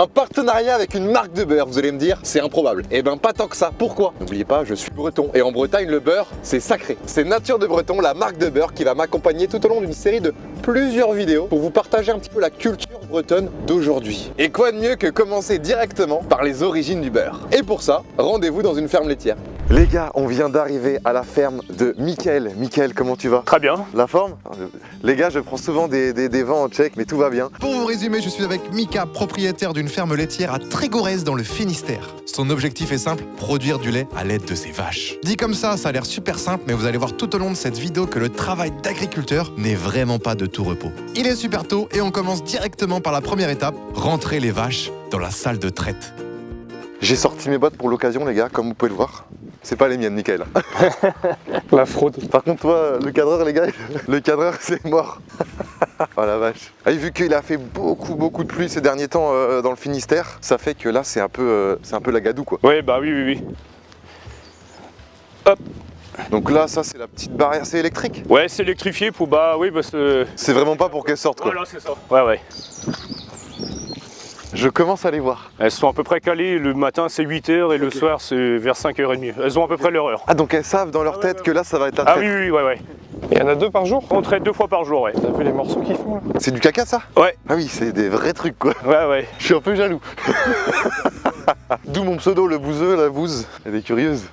Un partenariat avec une marque de beurre, vous allez me dire, c'est improbable. Eh ben pas tant que ça. Pourquoi? N'oubliez pas, je suis breton. Et en Bretagne, le beurre, c'est sacré. C'est Nature de Breton, la marque de beurre qui va m'accompagner tout au long d'une série de plusieurs vidéos pour vous partager un petit peu la culture bretonne d'aujourd'hui. Et quoi de mieux que commencer directement par les origines du beurre. Et pour ça, rendez-vous dans une ferme laitière. Les gars, on vient d'arriver à la ferme de Mickaël. Mickaël, comment tu vas? Très bien. La forme? Les gars, je prends souvent des vents en tchèque, mais tout va bien. Pour vous résumer, je suis avec Mika, propriétaire d'une ferme laitière à Trégorès dans le Finistère. Son objectif est simple, produire du lait à l'aide de ses vaches. Dit comme ça a l'air super simple, mais vous allez voir tout au long de cette vidéo que le travail d'agriculteur n'est vraiment pas de tout repos. Il est super tôt et on commence directement par la première étape, rentrer les vaches dans la salle de traite. J'ai sorti mes bottes pour l'occasion, les gars, comme vous pouvez le voir. C'est pas les miennes, Mickaël. La fraude. Par contre, toi, le cadreur, les gars, le cadreur, c'est mort. Oh la vache. Ah, vu qu'il a fait beaucoup de pluie ces derniers temps dans le Finistère, ça fait que là, c'est un peu la gadoue, quoi. Ouais, bah oui. Hop. Donc là, ça, c'est la petite barrière, c'est électrique? Ouais, c'est électrifié pour, bah oui, parce que... C'est vraiment pas pour qu'elles sortent, quoi. Voilà, c'est ça. Ouais. Je commence à les voir. Elles sont à peu près calées, le matin c'est 8h et le soir c'est vers 5h30. Elles ont à peu près leur heure. Ah, donc elles savent dans leur tête que là, ça va être la traite. Ah oui, ouais. Il y en a 2 par jour? On traite 2 fois par jour, ouais. T'as vu les morceaux qu'ils font là? C'est du caca, ça? Ouais. Ah oui, c'est des vrais trucs, quoi. Ouais. Je suis un peu jaloux. D'où mon pseudo, le bouseux, la bouse. Elle est curieuse.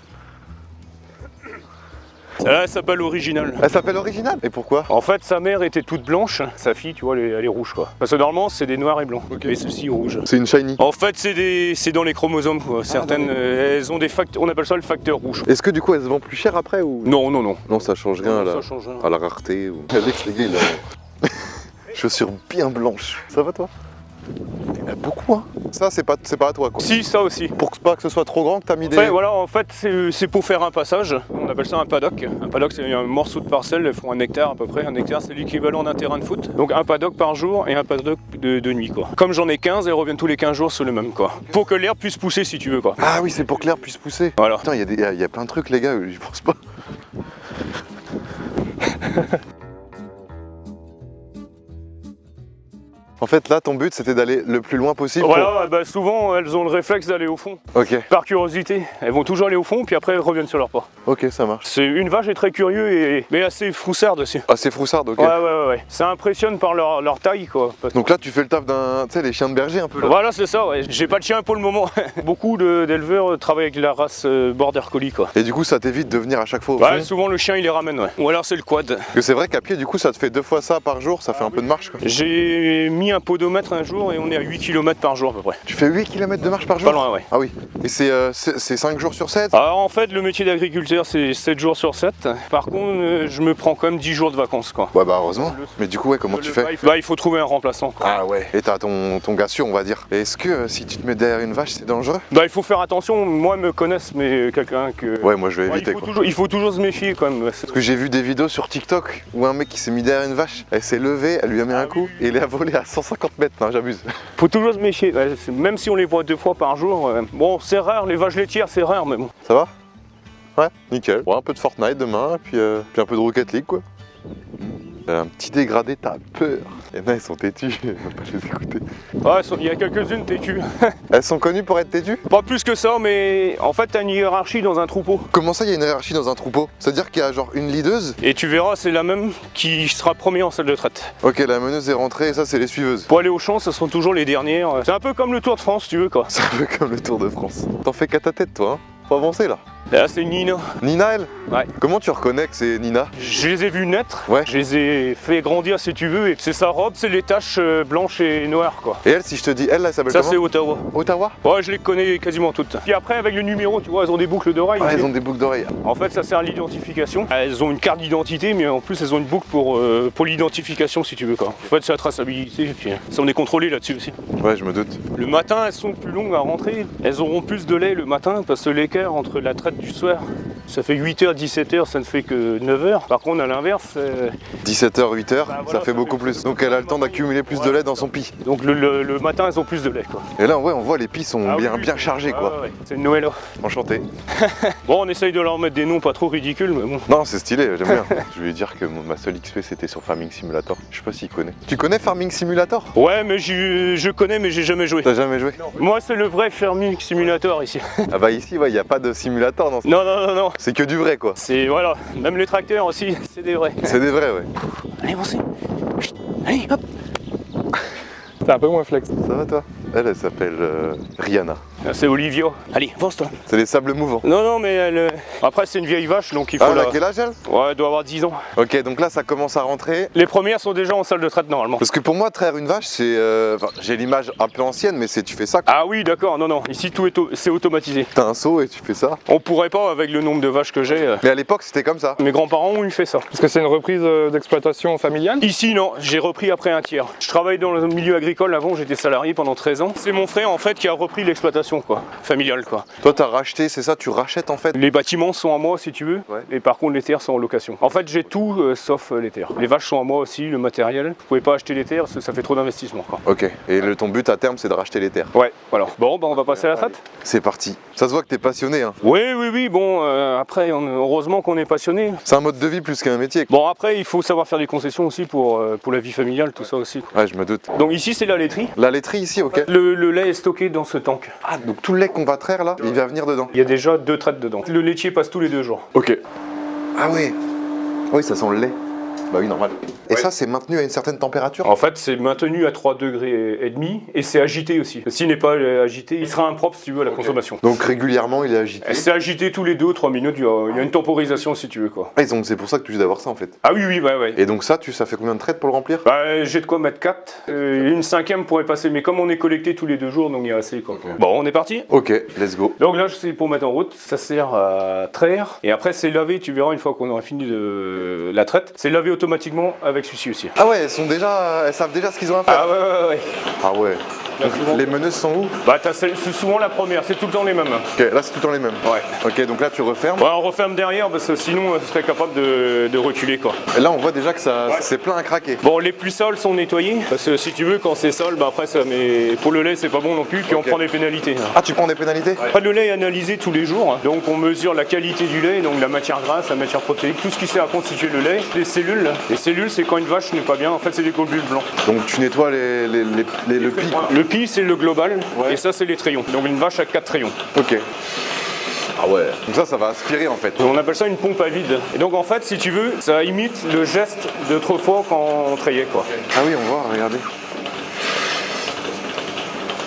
Là, elle s'appelle Original. Elle s'appelle Original? Et pourquoi? En fait, sa mère était toute blanche, sa fille, tu vois, elle est rouge, quoi. Parce que normalement, c'est des noirs et blancs, mais celle-ci est rouge. C'est une shiny. En fait, c'est dans les chromosomes, quoi. Certaines, elles ont des facteurs, on appelle ça le facteur rouge. Est-ce que du coup, elles se vendent plus cher après ou... Non. Non, ça change rien Ça change rien. à la rareté. Ou... Alex, les gars, il a... Chaussures bien blanches. Ça va, toi? Il y en a beaucoup, hein. Ça, c'est pas à toi, quoi. Si, ça aussi. Pour pas que ce soit trop grand que t'as mis des... Ouais, voilà, en fait, c'est pour faire un passage. On appelle ça un paddock. Un paddock, c'est un morceau de parcelle. Elles font 1 hectare à peu près. 1 hectare, c'est l'équivalent d'un terrain de foot. Donc un paddock par jour et un paddock de nuit, quoi. Comme j'en ai 15, elles reviennent tous les 15 jours sur le même, quoi. Pour que l'herbe puisse pousser, si tu veux, quoi. Ah oui, c'est pour que l'herbe puisse pousser. Voilà. Putain, il y a plein de trucs, les gars, j'y pense pas. En fait, là, ton but, c'était d'aller le plus loin possible. Voilà, bah, souvent, elles ont le réflexe d'aller au fond. Ok. Par curiosité. Elles vont toujours aller au fond, puis après, elles reviennent sur leur pas. Ok, ça marche. C'est une vache est très curieuse, mais assez froussarde aussi. Ah, c'est froussard, ok. Ouais. Ça impressionne par leur taille, quoi. Donc là, tu fais le taf d'un... Tu sais, les chiens de berger, un peu, là. Voilà, c'est ça, ouais. J'ai pas de chien pour le moment. Beaucoup d'éleveurs travaillent avec la race Border Collie, quoi. Et du coup, ça t'évite de venir à chaque fois au Ouais, fond. souvent le chien il les ramène, ouais. Ou alors c'est le quad. Parce que c'est vrai qu'à pied, du coup, ça te fait 2 fois ça par jour, ça fait un peu de marche, quoi. J'ai mis un podomètre un jour et on est à 8 km par jour à peu près. Tu fais 8 km de marche par jour? Pas loin, ouais. Ah oui. Et c'est 5 jours sur 7? Alors en fait, le métier d'agriculteur c'est 7 jours sur 7. Par contre, je me prends quand même 10 jours de vacances, quoi. Ouais, bah heureusement. Mais du coup, ouais, comment tu fais? Bah, il faut trouver un remplaçant, quoi. Ah ouais. Et t'as ton gars sûr, on va dire. Et est-ce que si tu te mets derrière une vache, c'est dangereux? Bah, il faut faire attention. Moi, ils me connaissent, mais quelqu'un que... Ouais, moi je vais Ouais, éviter, quoi. il faut toujours se méfier, quand même. Parce que j'ai vu des vidéos sur TikTok où un mec qui s'est mis derrière une vache, elle s'est levée, elle lui a mis un coup et il a volé à 150 mètres. Non, j'abuse. Faut toujours se méfier. Ouais, même si on les voit 2 fois par jour. Bon, c'est rare, les vaches laitières, c'est rare, mais bon. Ça va? Ouais, nickel. Bon, un peu de Fortnite demain, puis un peu de Rocket League, quoi. Un petit dégradé, t'as peur. Il y en a, elles sont têtues, on va pas les écouter. Ouais, il y a quelques-unes têtues. Elles sont connues pour être têtues? Pas plus que ça, mais en fait, t'as une hiérarchie dans un troupeau. Comment ça, il y a une hiérarchie dans un troupeau? C'est-à-dire qu'il y a genre une leaduse? Et tu verras, c'est la même qui sera premier en salle de traite. Ok, la meneuse est rentrée et ça, c'est les suiveuses. Pour aller au champ, ce sont toujours les dernières. C'est un peu comme le Tour de France, tu veux, quoi. C'est un peu comme le Tour de France. T'en fais qu'à ta tête, toi, hein? Faut avancer, là. Et là, c'est Nina. Nina, elle? Ouais. Comment tu reconnais que c'est Nina? Je les ai vus naître. Ouais. Je les ai fait grandir, si tu veux. Et c'est sa robe, c'est les taches blanches et noires, quoi. Et elle, si je te dis, elle s'appelle Ça, comment? c'est Ottawa. Ottawa? Ouais, je les connais quasiment toutes. Puis après, avec le numéro, tu vois, elles ont des boucles d'oreilles. Ouais, aussi. elles ont des boucles d'oreilles. En fait, ça sert à l'identification. Elles ont une carte d'identité, mais en plus, elles ont une boucle pour l'identification, si tu veux, quoi. En fait, c'est la traçabilité. Puis, ça, on est contrôlé là-dessus aussi. Ouais, je me doute. Le matin, elles sont plus longues à rentrer. Elles auront plus de lait le matin parce que l'écart entre la traite du soir Ça fait 8h, 17h, ça ne fait que 9h. Par contre, à l'inverse, 17h, 8h, Bah, voilà, ça fait beaucoup plus. Donc elle a le temps d'accumuler plus de lait dans son pis. donc le matin, elles ont plus de lait, quoi. Et là, ouais, on voit les pis sont Ah bien, oui, oui. bien chargés, Ah, quoi. ouais. C'est une Noël. Enchanté. Bon, on essaye de leur mettre des noms pas trop ridicules, mais bon. Non, c'est stylé, j'aime bien. Je vais lui dire que ma seule XP c'était sur Farming Simulator. Je sais pas s'il connaît. Tu connais Farming Simulator? Ouais, mais je connais, mais j'ai jamais joué. T'as jamais joué? Moi, c'est le vrai Farming Simulator ici. Ah bah ici, ouais, y a pas de simulator dans ce... Non, non, non, non. C'est que du vrai, quoi. C'est, voilà, même les tracteurs aussi, c'est des vrais. C'est des vrais, ouais. Allez, avancez. Chut. Allez, hop. T'es un peu moins flex. Ça va, toi? Elle s'appelle Rihanna. Ah, c'est Olivia. Allez, avance-toi. C'est les sables mouvants. Non, non, mais elle. Après, c'est une vieille vache, donc il faut Ah, elle la. a quel âge, elle? Ouais, elle doit avoir 10 ans. Ok, donc là, ça commence à rentrer. Les premières sont déjà en salle de traite normalement. Parce que pour moi, traire une vache, c'est... enfin, j'ai l'image un peu ancienne, mais c'est tu fais ça. Ah oui, d'accord, non, non. Ici, tout est c'est automatisé. T'as un seau et tu fais ça. On pourrait pas avec le nombre de vaches que j'ai. Mais à l'époque, c'était comme ça. Mes grands-parents ont eu fait ça. Est-ce que c'est une reprise d'exploitation familiale? Ici, non, j'ai repris après un tiers. Je travaille dans le milieu agricole avant, j'étais salarié pendant 13 ans. C'est mon frère en fait qui a repris l'exploitation, quoi, familiale, quoi. Toi, t'as racheté, c'est ça? Tu rachètes en fait? Les bâtiments sont à moi si tu veux, Ouais. et par contre les terres sont en location. En fait, j'ai tout sauf les terres. Les vaches sont à moi aussi, le matériel. Vous pouvez pas acheter les terres parce que ça fait trop d'investissement, quoi. Ok. Et ton but à terme, c'est de racheter les terres. Ouais, voilà. Bon, bah on va passer à la traite. C'est parti. Ça se voit que t'es passionné, hein. Oui, oui, oui, bon, après, heureusement qu'on est passionné. C'est un mode de vie plus qu'un métier. Bon, après, il faut savoir faire des concessions aussi pour la vie familiale, tout ça aussi, quoi. Ouais, je me doute. Donc ici, c'est la laiterie. La laiterie ici, ok. Le lait est stocké dans ce tank. Ah, donc tout le lait qu'on va traire là, il va venir dedans. Il y a déjà 2 traites dedans. Le laitier passe tous les 2 jours. Ok. Ah ouais. Oui, ça sent le lait. Bah oui, normal. Et Ouais. ça, c'est maintenu à une certaine température? En fait, c'est maintenu à 3,5 degrés et c'est agité aussi. S'il n'est pas agité, il sera impropre si tu veux à la consommation. Donc régulièrement, il est agité. Et c'est agité tous les 2 ou 3 minutes, il y a une temporisation si tu veux, quoi. Ah, c'est pour ça que tu es obligé d'avoir ça en fait. Ah oui, oui, ouais, ouais. Et donc ça fait combien de traites pour le remplir? Bah, j'ai de quoi mettre 4. Une 5e pourrait passer, mais comme on est collecté tous les 2 jours, donc il y a assez, quoi. Bon, on est parti. Ok, let's go. Donc là, c'est pour mettre en route, ça sert à traire. Et après, c'est lavé, tu verras une fois qu'on aura fini de la traite. C'est lavé automatiquement avec celui-ci aussi. Ah ouais, elles savent déjà ce qu'ils ont à faire. Ah ouais, ouais, ouais. Ah ouais. Là, Donc, souvent- les meneuses sont où? Bah, c'est souvent la première, c'est tout le temps les mêmes. Ok, là c'est tout le temps les mêmes. Ouais. Ok, donc là tu refermes. Ouais, on referme derrière parce que sinon, ce serait capable de reculer, quoi. Et là on voit déjà que ça Ouais. c'est plein à craquer. Bon, les plus sales sont nettoyés parce que si tu veux, quand c'est sale, bah après ça met. Pour le lait, c'est pas bon non plus, puis Ok. on prend des pénalités. Ah, tu prends des pénalités? Après, le lait est analysé tous les jours, hein. Donc on mesure la qualité du lait, donc la matière grasse, la matière protéique, tout ce qui sert à constituer le lait. Les cellules, c'est quand une vache n'est pas bien, en fait c'est des globules blancs. Donc tu nettoies le pic. Le pis c'est le global, Ouais. et ça c'est les trayons. Donc une vache a 4 trayons. Ok. Ah ouais. Donc ça va aspirer en fait. On appelle ça une pompe à vide. Et donc en fait, si tu veux, ça imite le geste d'autrefois quand on trayait, quoi. Ah oui, on voit, regardez.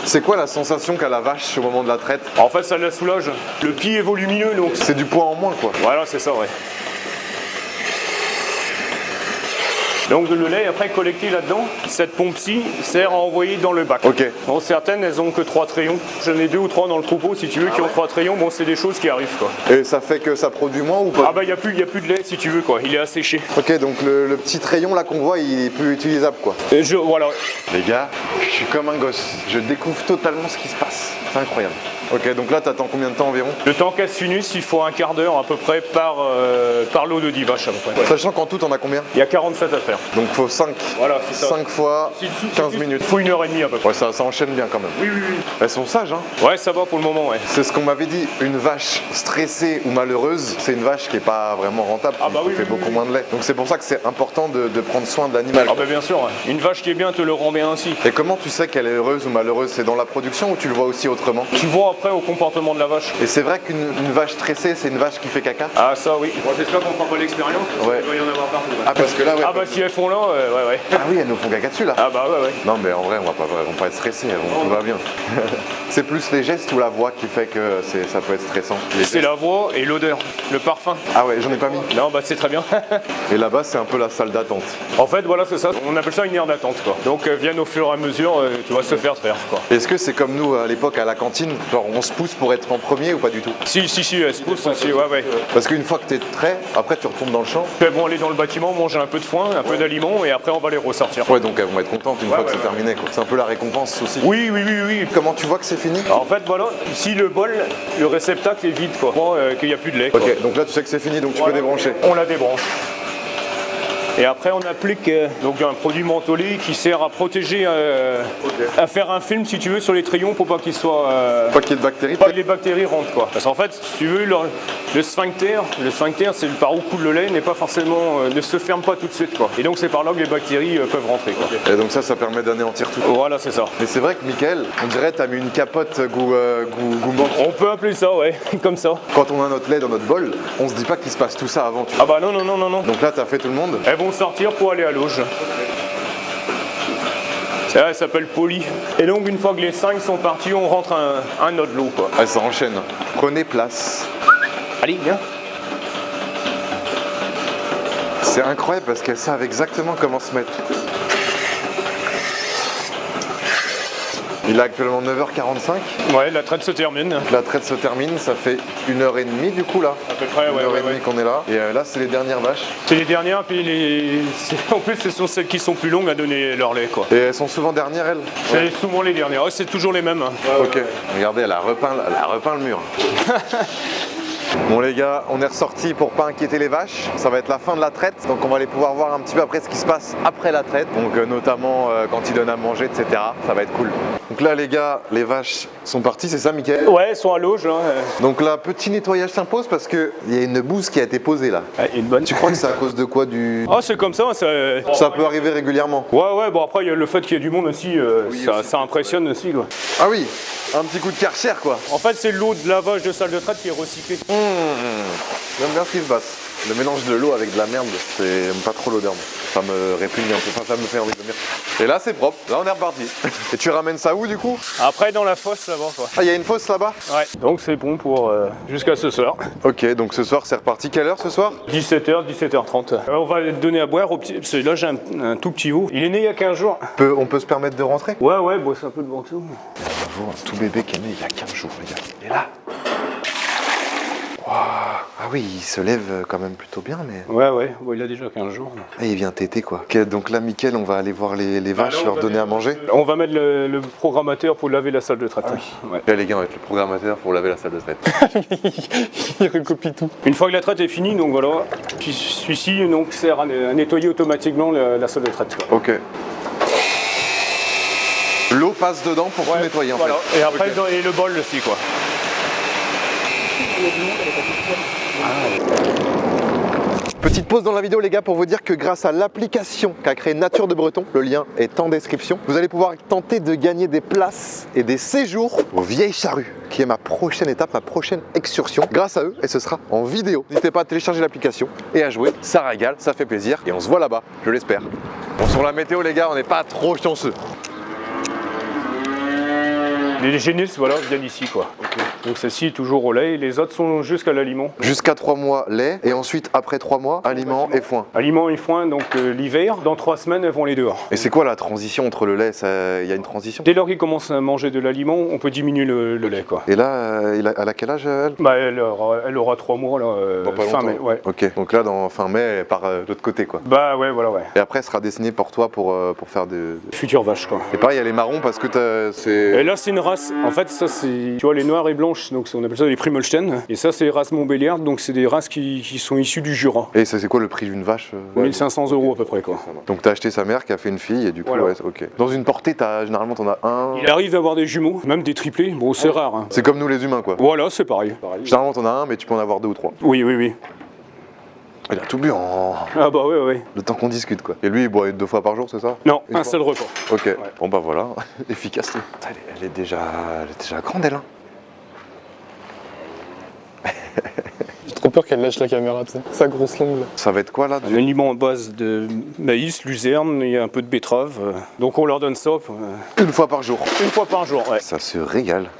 C'est quoi la sensation qu'a la vache au moment de la traite? En fait, ça la soulage. Le pis est volumineux, donc. C'est du poids en moins quoi. Voilà, c'est ça, ouais. Donc le lait après collecté là-dedans, cette pompe-ci sert à envoyer dans le bac. Ok. Bon, certaines elles ont que 3 trayons. J'en ai 2 ou 3 dans le troupeau si tu veux qui ont 3 trayons. Bon, c'est des choses qui arrivent, quoi. Et ça fait que ça produit moins ou pas? Ah bah il y a plus de lait si tu veux, quoi. Il est asséché. Ok, donc le petit rayon là qu'on voit, il est plus utilisable quoi. Et voilà. Les gars, je suis comme un gosse. Je découvre totalement ce qui se passe. C'est incroyable. Ok, donc là t'attends combien de temps environ? Le temps qu'elle se finisse, il faut un quart d'heure à peu près par lot de 10 vaches à peu près. Sachant qu'en tout on a combien? Il y a 47 à faire. Donc faut 5. Voilà, c'est ça. 5 fois 15 minutes. Il faut 1h30 à peu près. Ouais, ça enchaîne bien quand même. Oui, oui, oui. Elles sont sages, hein. Ouais, ça va pour le moment, ouais. C'est ce qu'on m'avait dit. Une vache stressée ou malheureuse, c'est une vache qui est pas vraiment rentable, Ah bah qui oui, fait oui, beaucoup oui. moins de lait. Donc c'est pour ça que c'est important de prendre soin de l'animal. Ah bah bien sûr, ouais. Une vache qui est bien te le rend bien ainsi. Et comment tu sais qu'elle est heureuse ou malheureuse? C'est dans la production ou tu le vois aussi autrement? Tu vois après au comportement de la vache. Et c'est vrai qu'une vache stressée, c'est une vache qui fait caca? Ah ça oui. Bon, j'espère qu'on prend pas l'expérience. Ouais. Il doit y en avoir partout. Ah parce que là, ouais. Ah bah si elles font là, ouais, ouais. Ah oui, elles nous font caca dessus là. Ah bah ouais, ouais. Non mais en vrai, on va pas être stressé, tout va bien. C'est plus les gestes ou la voix qui fait que ça peut être stressant? Les C'est gestes. la voix et l'odeur, le parfum. Ah ouais, j'en ai pas mis. Non bah c'est très bien. Et là-bas, c'est un peu la salle d'attente. En fait voilà c'est ça, on appelle ça une aire d'attente quoi. Donc viennent au fur et à mesure, tu vas se faire traire quoi. Est-ce que c'est comme nous à l'époque à la cantine? Genre on se pousse pour être en premier ou pas du tout? Si, elle se pousse aussi, ouais. Parce qu'une fois que t'es prêt, après tu retournes dans le champ. Elles vont aller dans le bâtiment, manger un peu de foin, un peu d'aliments, et après on va les ressortir. Ouais, donc elles vont être contentes une fois que c'est terminé, quoi. C'est un peu la récompense aussi. Oui. Comment tu vois que c'est fini? Alors, en fait, voilà, ici le bol, le réceptacle est vide, quoi. Qu'il n'y a plus de lait, quoi. Ok, donc là tu sais que c'est fini, donc tu peux débrancher. On la débranche. Et après on applique donc un produit mentholé qui sert à protéger, à faire un film si tu veux sur les trayons pour pas qu'ils soient... Pas qu'il y ait de bactéries. Pas que les bactéries rentrent quoi. Parce qu'en fait, si tu veux, le sphincter c'est par où coule le lait, n'est pas forcément, ne se ferme pas tout de suite quoi. Et donc c'est par là que les bactéries peuvent rentrer quoi. Et donc ça permet d'anéantir tout. Voilà, c'est ça. Mais c'est vrai que Mickaël, on dirait t'as mis une capote goût menthe. On peut appeler ça, ouais, comme ça. Quand on a notre lait dans notre bol, on se dit pas qu'il se passe tout ça avant. Ah bah non. Donc là t'as fait tout le monde. Elles vont sortir pour aller à l'auge. Ça s'appelle poli. Et donc une fois que les 5 sont partis, on rentre un autre lot quoi. Ah, ça enchaîne. Prenez place. Allez, viens. C'est incroyable parce qu'elles savent exactement comment se mettre. Il est actuellement 9h45. Ouais, la traite se termine. La traite se termine, ça fait 1h30 du coup là. À peu près, ouais. 1h30 qu'on est là. Et là, c'est les dernières vaches. C'est les dernières, puis en plus, ce sont celles qui sont plus longues à donner leur lait, quoi. Et elles sont souvent dernières, elles? C'est souvent les dernières. Ouais, c'est toujours les mêmes. Ok. Regardez, elle a repeint le mur. Bon les gars, on est ressortis pour pas inquiéter les vaches. Ça va être la fin de la traite, donc on va aller pouvoir voir un petit peu après ce qui se passe après la traite. Donc notamment quand ils donnent à manger, etc. Ça va être cool. Donc là les gars, les vaches sont parties, c'est ça Mickaël? Ouais, elles sont à l'auge. Donc là, petit nettoyage s'impose parce qu'il y a une bouse qui a été posée là. Ouais, une bonne. Tu crois que c'est à cause de quoi du... Ah, c'est comme ça. Ça peut arriver régulièrement. Ouais, bon après, il y a le fait qu'il y ait du monde aussi, ça impressionne aussi, quoi. Ah oui, un petit coup de Karcher quoi. En fait, c'est l'eau de lavage de salle de traite qui est recyclée. J'aime bien ce qui se passe. Le mélange de l'eau avec de la merde, j'aime pas trop l'odeur. Ça me répugne un peu, enfin ça me fait envie de vomir. Et là c'est propre, là on est reparti. Et tu ramènes ça où du coup? Après dans la fosse là-bas quoi. Ah il y a une fosse là-bas? Ouais. Donc c'est bon pour jusqu'à ce soir. Ok, donc ce soir c'est reparti. Quelle heure ce soir? 17h, 17h30. On va te donner à boire au petit... Parce que là j'ai un tout petit veau. Il est né il y a 15 jours. On peut se permettre de rentrer? Ouais, bon, c'est un peu devant tout. Un tout bébé qui est né il y a 15 jours les gars. Et là wow. Ah oui, il se lève quand même plutôt bien, mais... Ouais, bon, il a déjà 15 jours. Ah, il vient téter quoi. Ok, donc là, Mickaël, on va aller voir les vaches, leur donner à manger. On va mettre le programmateur pour laver la salle de traite. Ouais. Là, les gars, on va être le programmateur pour laver la salle de traite. Il recopie tout. Une fois que la traite est finie, donc voilà, puis celui-ci donc, sert à nettoyer automatiquement la salle de traite. Quoi. Ok. L'eau passe dedans pour tout nettoyer en fait. Et après, et le bol aussi quoi. Petite pause dans la vidéo les gars pour vous dire que grâce à l'application qu'a créée Nature de Breton, le lien est en description, vous allez pouvoir tenter de gagner des places et des séjours aux Vieilles Charrues, qui est ma prochaine étape, ma prochaine excursion. Grâce à eux, et ce sera en vidéo. N'hésitez pas à télécharger l'application et à jouer, ça régale, ça fait plaisir et on se voit là-bas, je l'espère. Bon sur la météo les gars, on n'est pas trop chanceux. Les génisses, voilà, viennent ici quoi. Okay. Donc celle-ci est toujours au lait, et les autres sont jusqu'à l'aliment. Jusqu'à 3 mois lait, et ensuite après 3 mois, aliment et foin. Aliment et foin, donc l'hiver, dans 3 semaines, elles vont les dehors. Et c'est quoi la transition entre le lait? Il y a une transition? Dès lors qu'ils commencent à manger de l'aliment, on peut diminuer le lait quoi. Et là, elle a quel âge elle? Bah elle aura 3 mois là, fin mai. Ouais. Ok, donc là dans fin mai, elle part de l'autre côté quoi. Bah ouais, voilà ouais. Et après elle sera destinée pour toi pour faire de... Future vache quoi. Et pareil, elle est marron parce que c'est... Et là c'est une race, en fait ça c'est, tu vois les noires et blanches, donc on appelle ça les Primolstein. Et ça c'est les races Montbéliard, donc c'est des races qui sont issues du Jura. Et ça c'est quoi le prix d'une vache? 1500 € à peu près quoi. Donc t'as acheté sa mère qui a fait une fille et du coup, voilà. Ouais, ok. Dans une portée, généralement t'en as un... Il arrive d'avoir des jumeaux, même des triplés, bon c'est rare. Hein. C'est comme nous les humains quoi. Voilà, c'est pareil. Généralement t'en as un, mais tu peux en avoir 2 ou 3. Oui. Il a tout bu en... Ah bah ouais. Le temps qu'on discute quoi. Et lui il boit 2 fois par jour, c'est ça? Non, un seul repas. Ok, ouais. Bon bah voilà, efficace. Elle est déjà grande elle hein. J'ai trop peur qu'elle lâche la caméra, tu sais. Sa grosse langue là. Ça va être quoi là? Un aliment à base de maïs, luzerne, il y a un peu de betterave. Donc on leur donne ça. Une fois par jour. Une fois par jour, ouais. Ça se régale.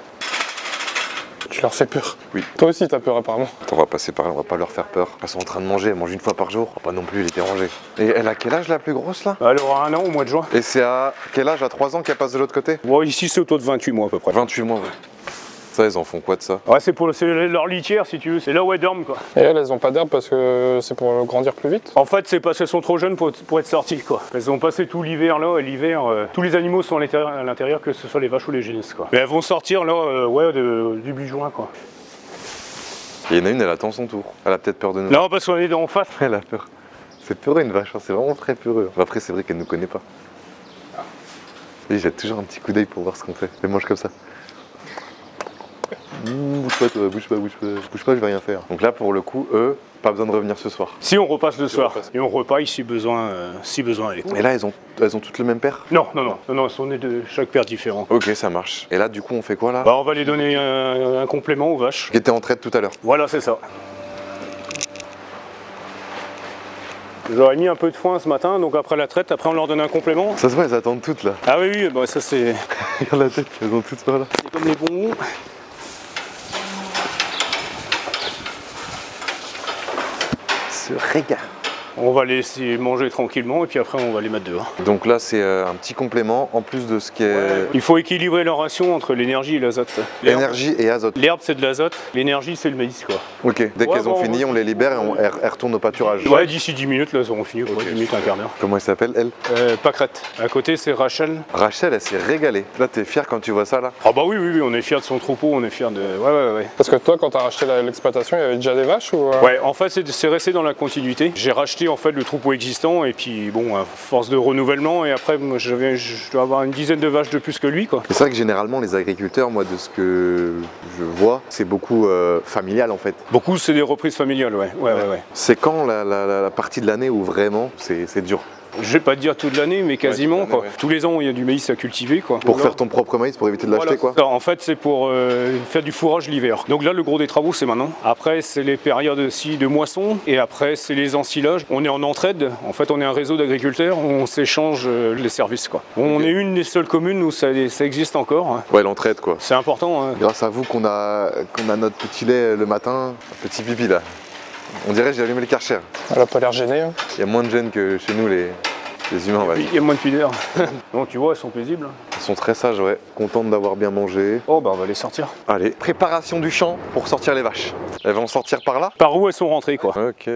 Tu leur fais peur? Oui. Toi aussi t'as peur apparemment. Attends, on va passer par là, on va pas leur faire peur. Elles sont en train de manger, elles mangent une fois par jour. On va pas non plus les déranger. Et elle a quel âge la plus grosse là? Elle aura 1 an au mois de juin. Et c'est à quel âge? À 3 ans qu'elle passe de l'autre côté? Bon, ici c'est autour de 28 mois à peu près. 28 mois, ouais. Ça, ils en font quoi de ça? Ouais, c'est leur litière si tu veux, c'est là où elles dorment quoi. Et elles ont pas d'herbe parce que c'est pour grandir plus vite. En fait, c'est parce qu'elles sont trop jeunes pour être sorties quoi. Elles ont passé tout l'hiver là, et l'hiver, tous les animaux sont à l'intérieur, que ce soit les vaches ou les génisses quoi. Mais elles vont sortir là, ouais, début juin quoi. Il y en a une, elle attend son tour. Elle a peut-être peur de nous. Non, parce qu'on est en face. Elle a peur. C'est peureux une vache, hein. C'est vraiment très peureux. Après, c'est vrai qu'elle ne nous connaît pas. Et j'ai toujours un petit coup d'œil pour voir ce qu'on fait. Elle mange comme ça. Bouge pas toi, bouge pas, je vais rien faire. Donc là, pour le coup, eux, pas besoin de revenir ce soir. Si on repasse le soir, et on repaille si besoin elle est. Et là, elles ont toutes le même père? Non, elles sont nées de chaque père différent. Ok, ça marche. Et là, du coup, on fait quoi là? Bah, on va les donner un complément aux vaches. Qui était en traite tout à l'heure. Voilà, c'est ça. J'aurais mis un peu de foin ce matin, donc après la traite, après on leur donne un complément. Ça se voit, elles attendent toutes là. Ah oui, bah ça c'est... Regarde la tête, elles ont toutes par là. C'est comme les bons. Se régale. On va les laisser manger tranquillement et puis après on va les mettre dehors. Donc là, c'est un petit complément en plus de ce qui est Il faut équilibrer leur ration entre l'énergie et l'azote. énergie et azote. L'herbe c'est de l'azote, l'énergie c'est le maïs quoi. Ok, dès qu'elles ont bon, fini, on les libère et elles retournent au pâturage. Ouais, d'ici 10 minutes, là, elles auront fini, quoi, 10 minutes, un quart d'heure. Comment elle s'appelle, elle? Pâquerette. À côté, c'est Rachel. Rachel, elle s'est régalée. Là, t'es fier quand tu vois ça là? Ah bah oui, on est fiers de son troupeau, on est fiers de... Ouais. Parce que toi, quand t'as racheté l'exploitation, il y avait déjà des vaches ou Ouais, en fait, c'est resté dans la continuité. J'ai racheté en fait le troupeau existant et puis bon, à force de renouvellement et après, moi, je dois avoir une dizaine de vaches de plus que lui, quoi. C'est vrai que généralement, les agriculteurs, moi, de ce que je vois, c'est beaucoup familial en fait. Beaucoup, c'est des reprises familiales, ouais. C'est quand la partie de l'année où vraiment c'est dur? Je vais pas te dire toute l'année, mais quasiment, toute quoi. l'année, ouais. Tous les ans, il y a du maïs à cultiver, quoi. Pour faire ton propre maïs, pour éviter de l'acheter, quoi. Ça. En fait, c'est pour faire du fourrage l'hiver. Donc là, le gros des travaux, c'est maintenant. Après, c'est les périodes aussi de moisson. Et après, c'est les ensilages. On est en entraide. En fait, on est un réseau d'agriculteurs où on s'échange les services, quoi. On est une des seules communes où ça existe encore. Hein. Ouais, l'entraide, quoi. C'est important. Hein. Grâce à vous qu'on a notre petit lait le matin, un petit pipi là. On dirait que j'ai allumé le Karcher. Elle a pas l'air gênée. Hein. Il y a moins de gêne que chez nous les humains, on va dire. Il y a moins de pudeur. Bon, tu vois, elles sont paisibles. Ils sont très sages, ouais. Contentes d'avoir bien mangé. Oh, bah on va les sortir. Allez, préparation du champ pour sortir les vaches. Elles vont sortir par là? Par où elles sont rentrées, quoi. Ok.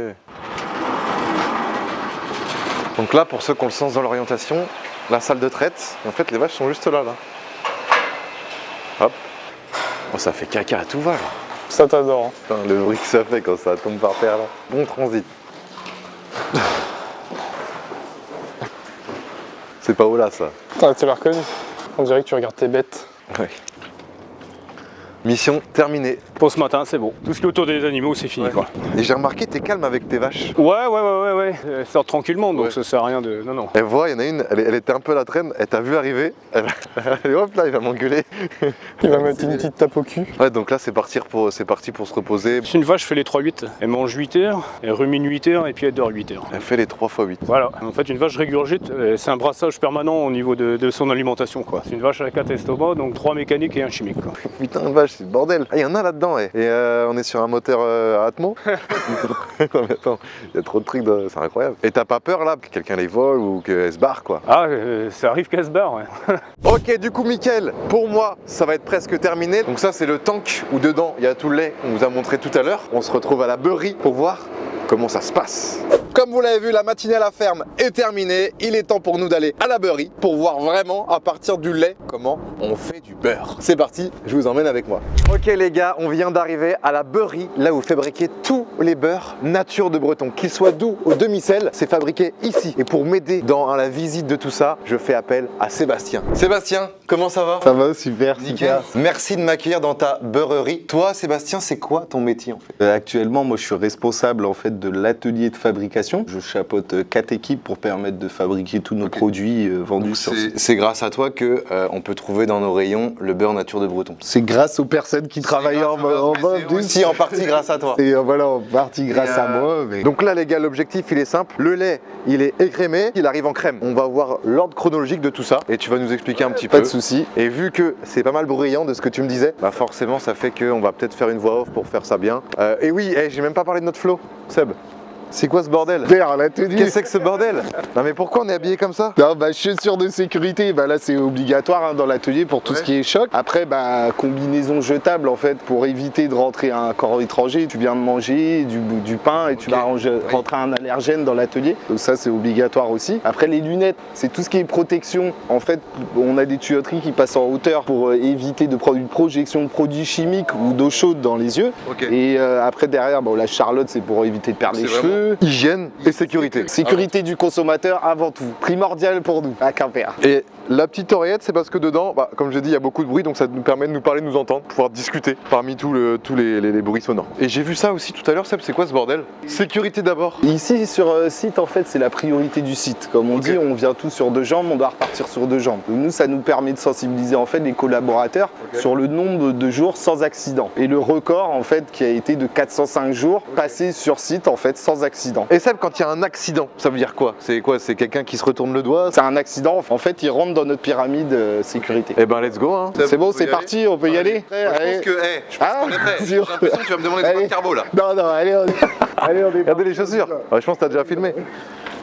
Donc là, pour ceux qui ont le sens dans l'orientation, la salle de traite, en fait les vaches sont juste là. Hop. Oh, ça fait caca à tout va là. Ça t'adore. Hein. Putain, le bruit que ça fait quand ça tombe par terre là. Bon transit. C'est pas Ola ça. Putain, tu l'as reconnu. On dirait que tu regardes tes bêtes. Ouais. Mission terminée. Pour ce matin, c'est bon. Tout ce qui est autour des animaux, c'est fini, quoi. Et j'ai remarqué, t'es calme avec tes vaches. Ouais. Elles sortent tranquillement, donc Ouais. ça sert à rien de... Non. Elle voit, il y en a une, elle était un peu à la traîne, elle t'a vu arriver, et hop là, il va m'engueuler. Il va mettre une petite tape au cul. Ouais, donc là, c'est parti pour se reposer. Une vache fait les 3-8. Elle mange 8 heures, elle rumine 8 heures et puis elle dort 8 heures. Elle fait les 3 x 8. Voilà. En fait, une vache régurgite, c'est un brassage permanent au niveau de son alimentation, quoi. C'est une vache à 4 estomacs, donc 3 mécaniques et un chimique, quoi. Putain de vache, c'est le bordel. Ah, il y en a là-dedans, ouais. Et on est sur un moteur à Atmo. Non mais attends, il y a trop de trucs, c'est incroyable. Et t'as pas peur là que quelqu'un les vole ou qu'elles se barrent quoi? Ah, ça arrive qu'elle se barre, ouais. Ok, du coup Mickaël, pour moi ça va être presque terminé. Donc ça c'est le tank où dedans il y a tout le lait qu'on vous a montré tout à l'heure. On se retrouve à la beurrerie pour voir comment ça se passe. Comme vous l'avez vu, la matinée à la ferme est terminée. Il est temps pour nous d'aller à la beurrerie pour voir vraiment à partir du lait comment on fait du beurre. C'est parti, je vous emmène avec moi. Ok les gars, on vient d'arriver à la beurrerie, là où vous fabriquez tous les beurres nature de Breton. Qu'ils soient doux ou demi-sel, c'est fabriqué ici. Et pour m'aider dans la visite de tout ça, je fais appel à Sébastien. Sébastien, comment ça va? Ça va, super, Nickel. super. Merci de m'accueillir dans ta beurrerie. Toi, Sébastien, c'est quoi ton métier en fait? Actuellement, moi, je suis responsable en fait de l'atelier de fabrication. Je chapeaute 4 équipes pour permettre de fabriquer tous nos produits vendus sur site. C'est grâce à toi que on peut trouver dans nos rayons le beurre nature de Breton. C'est grâce aux personnes qui travaillent en C'est aussi en partie grâce à toi. Et voilà, en partie grâce à moi. Mais... Donc là les gars, l'objectif il est simple. Le lait, il est écrémé, il arrive en crème. On va voir l'ordre chronologique de tout ça et tu vas nous expliquer un petit peu. Pas de souci. Et vu que c'est pas mal bruyant de ce que tu me disais, bah forcément ça fait qu'on va peut-être faire une voix off pour faire ça bien. Et oui, j'ai même pas parlé de notre flow, Seb. C'est quoi ce bordel? Père, l'atelier. Qu'est-ce que c'est que ce bordel? Non mais pourquoi on est habillé comme ça? Non, bah, chaussures de sécurité, bah là c'est obligatoire hein, dans l'atelier pour tout ce qui est choc. Après, bah, combinaison jetable en fait pour éviter de rentrer à un corps étranger. Tu viens de manger du pain et tu vas rentrer un allergène dans l'atelier. Donc ça c'est obligatoire aussi. Après les lunettes, c'est tout ce qui est protection. En fait, on a des tuyauteries qui passent en hauteur pour éviter de prendre une projection de produits chimiques ou d'eau chaude dans les yeux. Et après derrière, bon, la charlotte c'est pour éviter de perdre les cheveux. Hygiène et sécurité. Sécurité du consommateur avant tout. Primordial pour nous à Quimper. Et la petite oreillette, c'est parce que dedans, bah, comme je l'ai dit, il y a beaucoup de bruit, donc ça nous permet de nous parler, de nous entendre, pouvoir discuter parmi tous les bruits sonores. Et j'ai vu ça aussi tout à l'heure, Seb, c'est quoi ce bordel? Sécurité d'abord. Ici sur site, en fait, c'est la priorité du site. Comme on dit, on vient tous sur deux jambes, on doit repartir sur deux jambes. Donc nous, ça nous permet de sensibiliser en fait les collaborateurs sur le nombre de jours sans accident. Et le record, en fait, qui a été de 405 jours passés sur site, en fait, sans accident. Et Seb, quand il y a un accident, ça veut dire quoi? C'est quoi? C'est quelqu'un qui se retourne le doigt? C'est un accident, en fait, il rentre dans notre pyramide sécurité. Eh ben, let's go, hein. C'est bon, c'est parti, on peut y aller. Je pense qu'on est prêt. J'ai l'impression que tu vas me demander des points de carbo là. Non, allez, allez, on est Regardez les chaussures. Ouais, je pense que t'as déjà filmé.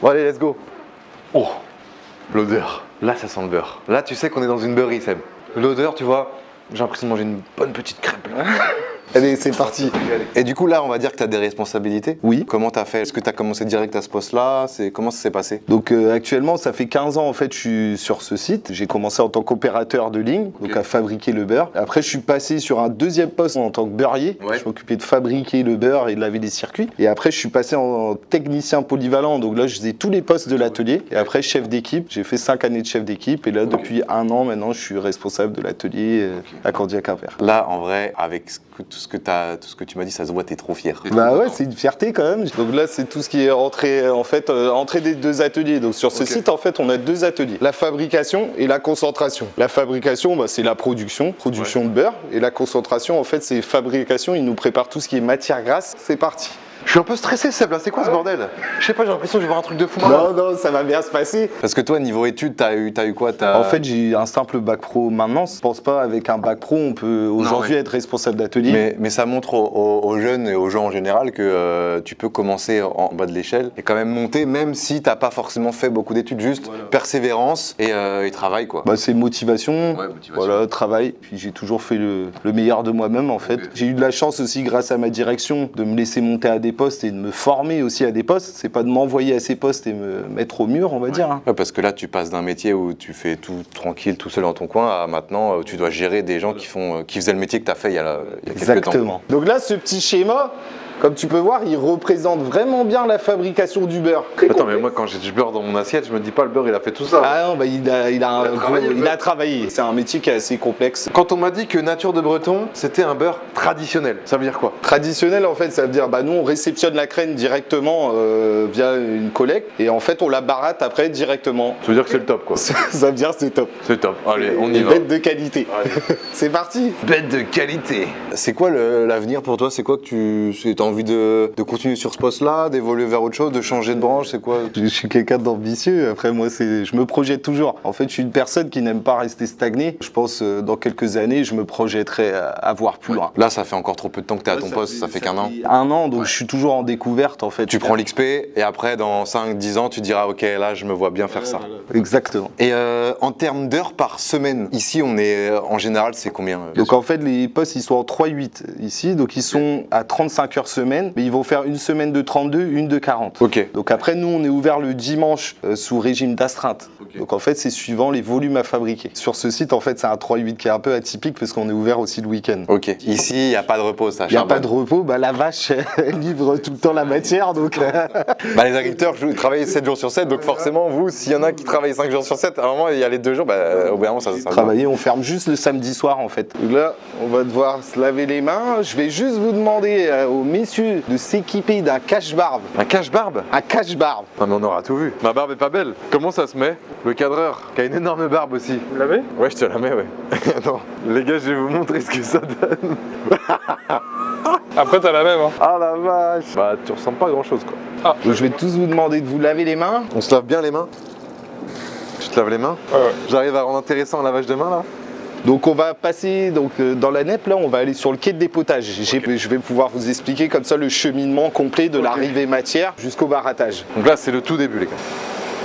Bon, allez, let's go. Oh, l'odeur. Là, ça sent le beurre. Là, tu sais qu'on est dans une beurrerie, Seb. L'odeur, tu vois, j'ai l'impression de manger une bonne petite crêpe. Allez, c'est parti. Et du coup, là, on va dire que tu as des responsabilités. Oui. Comment tu as fait? Est-ce que tu as commencé direct à ce poste-là? Comment ça s'est passé? Donc actuellement, ça fait 15 ans en fait, je suis sur ce site. J'ai commencé en tant qu'opérateur de ligne, donc à fabriquer le beurre. Après, je suis passé sur un deuxième poste en tant que beurrier. Je m'occupais de fabriquer le beurre et de laver les circuits. Et après, je suis passé en technicien polyvalent. Donc là, je faisais tous les postes de l'atelier. Et après, chef d'équipe. J'ai fait 5 années de chef d'équipe. Et là, depuis un an maintenant, je suis responsable de l'atelier à Candia Quimper. Là, en vrai, avec tout ce que tu m'as dit, ça se voit, t'es trop fier. Bah ouais, c'est une fierté quand même. Donc là, c'est tout ce qui est entrée des deux ateliers. Donc sur ce site, en fait, on a deux ateliers. La fabrication et la concentration. La fabrication, bah, c'est la production de beurre. Et la concentration, en fait, c'est fabrication. Ils nous préparent tout ce qui est matière grasse. C'est parti. Je suis un peu stressé, Seb, là, c'est quoi ce bordel? Je sais pas, j'ai l'impression que je vais voir un truc de fou. Non, ça va bien se passer. Parce que toi, niveau études, t'as eu quoi? En fait, j'ai un simple bac pro maintenant. Je pense pas avec un bac pro, on peut aujourd'hui être responsable d'atelier. Mais ça montre aux jeunes et aux gens en général que tu peux commencer en bas de l'échelle et quand même monter, même si t'as pas forcément fait beaucoup d'études, juste persévérance et travail, quoi. Bah, c'est motivation, voilà, travail. Puis j'ai toujours fait le meilleur de moi-même, en fait. J'ai eu de la chance aussi, grâce à ma direction, de me laisser monter à des postes et de me former aussi à des postes. C'est pas de m'envoyer à ces postes et me mettre au mur, on va dire. Hein. Ouais, parce que là, tu passes d'un métier où tu fais tout tranquille, tout seul dans ton coin, à maintenant où tu dois gérer des gens qui faisaient le métier que tu as fait il y a quelques temps. Exactement. Donc là, ce petit schéma, comme tu peux voir, il représente vraiment bien la fabrication du beurre. Attends, mais moi, quand j'ai du beurre dans mon assiette, je me dis pas le beurre, il a fait tout ça. Ah non, bah, il a travaillé. C'est un métier qui est assez complexe. Quand on m'a dit que Nature de Breton, c'était un beurre traditionnel, ça veut dire quoi? Traditionnel, en fait, ça veut dire, bah, nous, on réceptionne la crème directement via une collecte et en fait, on la baratte après directement. Ça veut dire que c'est le top, quoi. Ça veut dire que c'est top. C'est top. Allez, on y va. Bête de qualité. C'est parti. Bête de qualité. C'est quoi l'avenir pour toi? C'est quoi que t'as envie de continuer sur ce poste-là, d'évoluer vers autre chose, de changer de branche? C'est quoi? Je suis quelqu'un d'ambitieux. Après, moi, je me projette toujours. En fait, je suis une personne qui n'aime pas rester stagnée. Je pense dans quelques années, je me projetterai à voir plus loin. Là, ça fait encore trop peu de temps que t'es à ton poste, ça fait qu'un an. Un an, donc je suis toujours en découverte, en fait. Tu prends l'XP et après, dans 5-10 ans, tu diras, ok, là, je me vois bien faire ça. Exactement. Et en termes d'heures par semaine, ici, on est en général, c'est combien? Donc en fait, les postes, ils sont en 3-8 ici, donc ils sont à 35 heures semaine, mais ils vont faire une semaine de 32, une de 40. Ok. Donc après, nous, on est ouvert le dimanche sous régime d'astreinte. Donc en fait, c'est suivant les volumes à fabriquer. Sur ce site, en fait, c'est un 3-8 qui est un peu atypique parce qu'on est ouvert aussi le week-end. Ok. Ici, il n'y a pas de repos, ça. Il n'y a pas de repos, bah, la vache, elle livre tout le temps la matière, donc... Bah, les agriculteurs travaillent 7 jours sur 7, donc forcément, vous, s'il y en a qui travaillent 5 jours sur 7, à un moment, il y a les 2 jours, bah, au bout d'un moment, ça travailler, on ferme juste le samedi soir, en fait. Donc là, on va devoir se laver les mains. Je vais juste vous demander aux messieurs de s'équiper d'un cache-barbe. Un cache-barbe? Un cache-barbe. Non, mais on aura tout vu. Ma barbe est pas belle. Comment ça se met? Le cadreur, qui a une énorme barbe aussi. Vous l'avez? Ouais, je te la mets, ouais. Non, les gars, je vais vous montrer ce que ça donne. Après, t'as la même, hein. Ah la vache. Bah, tu ressembles pas à grand-chose, quoi. Ah. Donc, je vais tous vous demander de vous laver les mains. On se lave bien les mains? Tu te laves les mains? Ouais. J'arrive à rendre intéressant un lavage de mains, là? Donc on va passer dans la NEP, là on va aller sur le quai de dépotage. Je vais pouvoir vous expliquer comme ça le cheminement complet de l'arrivée matière jusqu'au barattage. Donc là, c'est le tout début, les gars.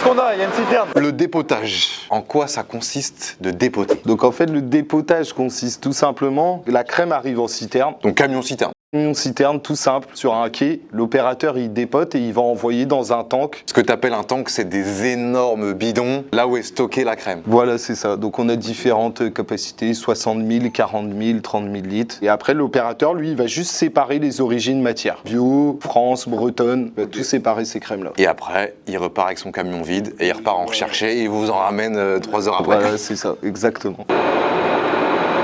Qu'on a, il y a une citerne. Le dépotage. En quoi ça consiste de dépoter? Donc en fait le dépotage consiste tout simplement, la crème arrive en citerne. Donc camion-citerne. Une citerne tout simple sur un quai, l'opérateur il dépote et il va envoyer dans un tank. Ce que tu appelles un tank, c'est des énormes bidons là où est stockée la crème. Voilà, c'est ça. Donc on a différentes capacités, 60 000, 40 000, 30 000 litres. Et après l'opérateur, lui, il va juste séparer les origines matières. Bio, France, Bretonne, il va tout séparer ces crèmes-là. Et après, il repart avec son camion vide et il repart en rechercher et il vous en ramène 3 heures après. Voilà, c'est ça, exactement.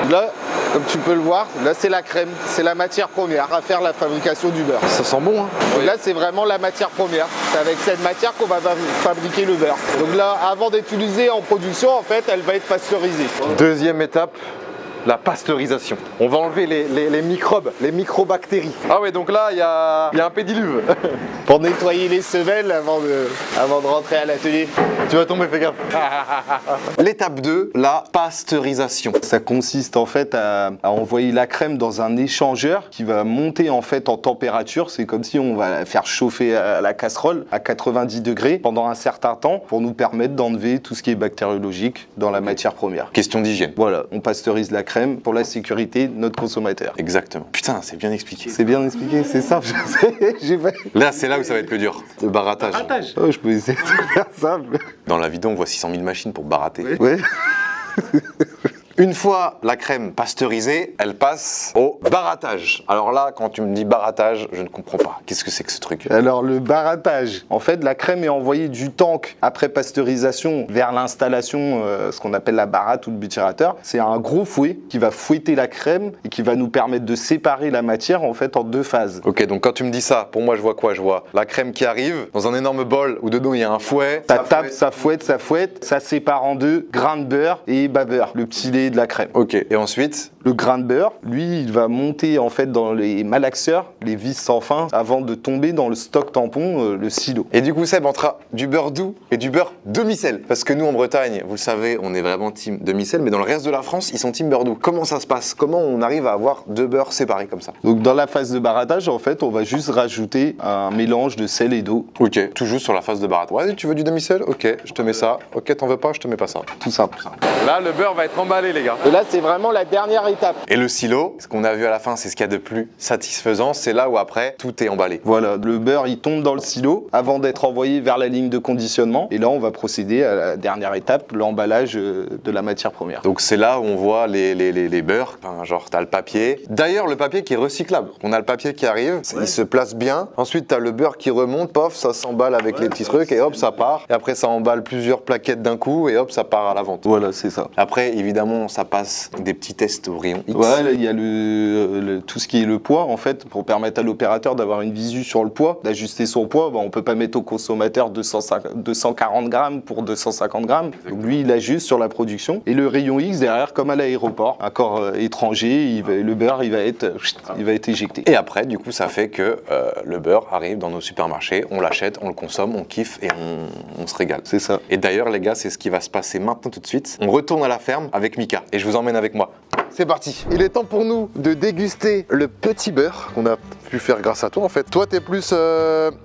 Là, comme tu peux le voir, là c'est la crème, c'est la matière première à faire la fabrication du beurre. Ça sent bon, hein? Donc là c'est vraiment la matière première, c'est avec cette matière qu'on va fabriquer le beurre. Donc là, avant d'être utilisée en production, en fait, elle va être pasteurisée. Deuxième étape, la pasteurisation. On va enlever les microbes, les microbactéries. Ah ouais, donc là, il y a un pédiluve. Pour nettoyer les semelles avant de rentrer à l'atelier. Tu vas tomber, fais gaffe. L'étape 2, la pasteurisation. Ça consiste en fait à envoyer la crème dans un échangeur qui va monter en fait en température. C'est comme si on va la faire chauffer à la casserole à 90 degrés pendant un certain temps pour nous permettre d'enlever tout ce qui est bactériologique dans la matière première. Question d'hygiène. Voilà, on pasteurise la crème pour la sécurité de notre consommateur. Exactement. Putain, c'est bien expliqué. C'est bien expliqué, c'est simple, je sais, j'ai fait. Là, c'est là où ça va être plus dur. Le barattage. Oh, je peux essayer de faire simple. Dans la vidéo, on voit 600 000 machines pour barater. Ouais. Une fois la crème pasteurisée, elle passe au barattage. Alors là, quand tu me dis barattage, je ne comprends pas. Qu'est-ce que c'est que ce truc? Alors le barattage, en fait la crème est envoyée du tank après pasteurisation vers l'installation, ce qu'on appelle la baratte ou le butyrateur. C'est un gros fouet qui va fouetter la crème et qui va nous permettre de séparer la matière en fait en 2 phases. Ok, donc quand tu me dis ça, pour moi je vois quoi? Je vois la crème qui arrive dans un énorme bol où dedans il y a un fouet. Ça tape, ça fouette, ça sépare en 2, grain de beurre et bas beurre, le petit lait de la crème. Ok, et ensuite? Le grain de beurre, lui, il va monter en fait dans les malaxeurs, les vis sans fin, avant de tomber dans le stock tampon, le silo. Et du coup, Seb, entre du beurre doux et du beurre demi-sel. Parce que nous, en Bretagne, vous le savez, on est vraiment team demi-sel, mais dans le reste de la France, ils sont team beurre doux. Comment ça se passe? Comment on arrive à avoir 2 beurres séparés comme ça? Donc dans la phase de barattage, en fait, on va juste rajouter un mélange de sel et d'eau. Ok, tout juste sur la phase de barattage. Ouais, tu veux du demi-sel? Ok, je te mets ça. Ok, t'en veux pas? Je te mets pas ça. Tout simple. Là, le beurre va être emballé, les gars. Et là, c'est vraiment la dernière étape. Et le silo, ce qu'on a vu à la fin, c'est ce qu'il y a de plus satisfaisant. C'est là où après, tout est emballé. Voilà, le beurre, il tombe dans le silo avant d'être envoyé vers la ligne de conditionnement. Et là, on va procéder à la dernière étape, l'emballage de la matière première. Donc c'est là où on voit les beurres. Enfin, genre, t'as le papier. D'ailleurs, le papier qui est recyclable. On a le papier qui arrive, il se place bien. Ensuite, t'as le beurre qui remonte, pof, ça s'emballe avec les petits trucs et hop, ça part. Et après, ça emballe plusieurs plaquettes d'un coup et hop, ça part à la vente. Voilà, c'est ça. Après, évidemment, ça passe des petits tests au rayon X. Ouais, là, il y a tout ce qui est le poids, en fait, pour permettre à l'opérateur d'avoir une visu sur le poids, d'ajuster son poids. Bah, on peut pas mettre au consommateur 240 grammes pour 250 grammes. Donc lui, il ajuste sur la production. Et le rayon X, derrière, comme à l'aéroport, un corps étranger, le beurre, il va être éjecté. Et après, du coup, ça fait que le beurre arrive dans nos supermarchés, on l'achète, on le consomme, on kiffe et on se régale. C'est ça. Et d'ailleurs, les gars, c'est ce qui va se passer maintenant tout de suite. On retourne à la ferme avec Mika et je vous emmène avec moi. C'est parti. Il est temps pour nous de déguster le petit beurre qu'on a pu faire grâce à toi en fait. Toi, t'es plus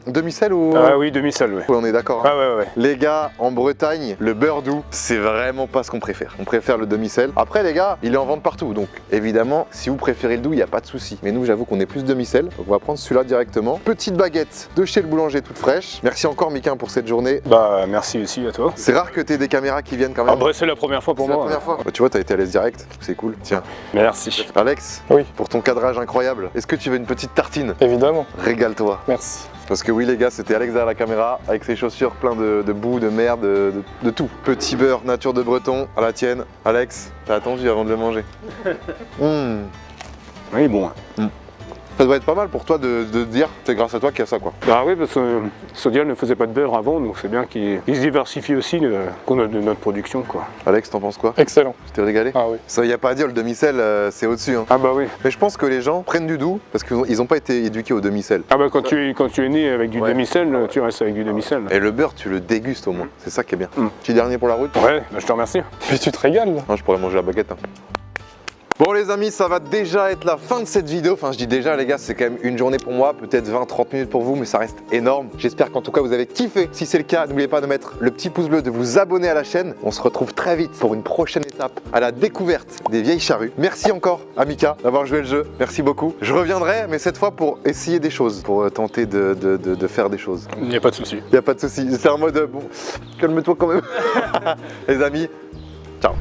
demi-sel ou... Ah oui, demi-sel, ouais. Ouais, on est d'accord. Hein. Ah ouais. Les gars, en Bretagne, le beurre doux, c'est vraiment pas ce qu'on préfère. On préfère le demi-sel. Après, les gars, il est en vente partout. Donc, évidemment, si vous préférez le doux, il n'y a pas de souci. Mais nous, j'avoue qu'on est plus demi-sel. Donc, on va prendre celui-là directement. Petite baguette de chez le boulanger toute fraîche. Merci encore, Mika, pour cette journée. Bah, merci aussi à toi. C'est rare que t'aies des caméras qui viennent quand même. Ah bah, c'est la première fois pour C'est la moi. première fois. Bah, tu vois, t'as été à l'aise direct. C'est cool. Tiens. Merci. Alex, Oui. pour ton cadrage incroyable, est-ce que tu veux une petite tartine? Évidemment. Régale-toi. Merci. Parce que oui les gars, c'était Alex derrière la caméra, avec ses chaussures plein de boue, de merde, de tout. Petit beurre nature de breton, à la tienne. Alex, t'as attendu avant de le manger. Oui, bon. Ça doit être pas mal pour toi de dire, c'est grâce à toi qu'il y a ça quoi. Ah oui, parce que Sodial ne faisait pas de beurre avant, donc c'est bien qu'il se diversifie aussi de notre production, quoi. Alex, t'en penses quoi? Excellent. Tu t'es régalé? Ah oui. Ça y a pas à dire, le demi-sel c'est au-dessus. Hein. Ah bah oui. Mais je pense que les gens prennent du doux parce qu'ils n'ont pas été éduqués au demi-sel. Ah bah quand tu es né avec du Ouais. demi-sel, tu restes avec du demi-sel. Et le beurre, tu le dégustes au moins. C'est ça qui est bien. Petit dernier pour la route? Ouais, bah je te remercie. Mais tu te régales là. Non, je pourrais manger la baguette. Hein. Bon les amis, ça va déjà être la fin de cette vidéo. Enfin je dis déjà les gars, c'est quand même une journée pour moi, peut-être 20-30 minutes pour vous, mais ça reste énorme. J'espère qu'en tout cas vous avez kiffé. Si c'est le cas, n'oubliez pas de mettre le petit pouce bleu, de vous abonner à la chaîne. On se retrouve très vite pour une prochaine étape à la découverte des vieilles charrues. Merci encore à Mika d'avoir joué le jeu, merci beaucoup. Je reviendrai, mais cette fois pour essayer des choses, pour tenter de faire des choses. Il n'y a pas de souci. Il n'y a pas de souci, c'est un mode bon, calme-toi quand même. Les amis, ciao.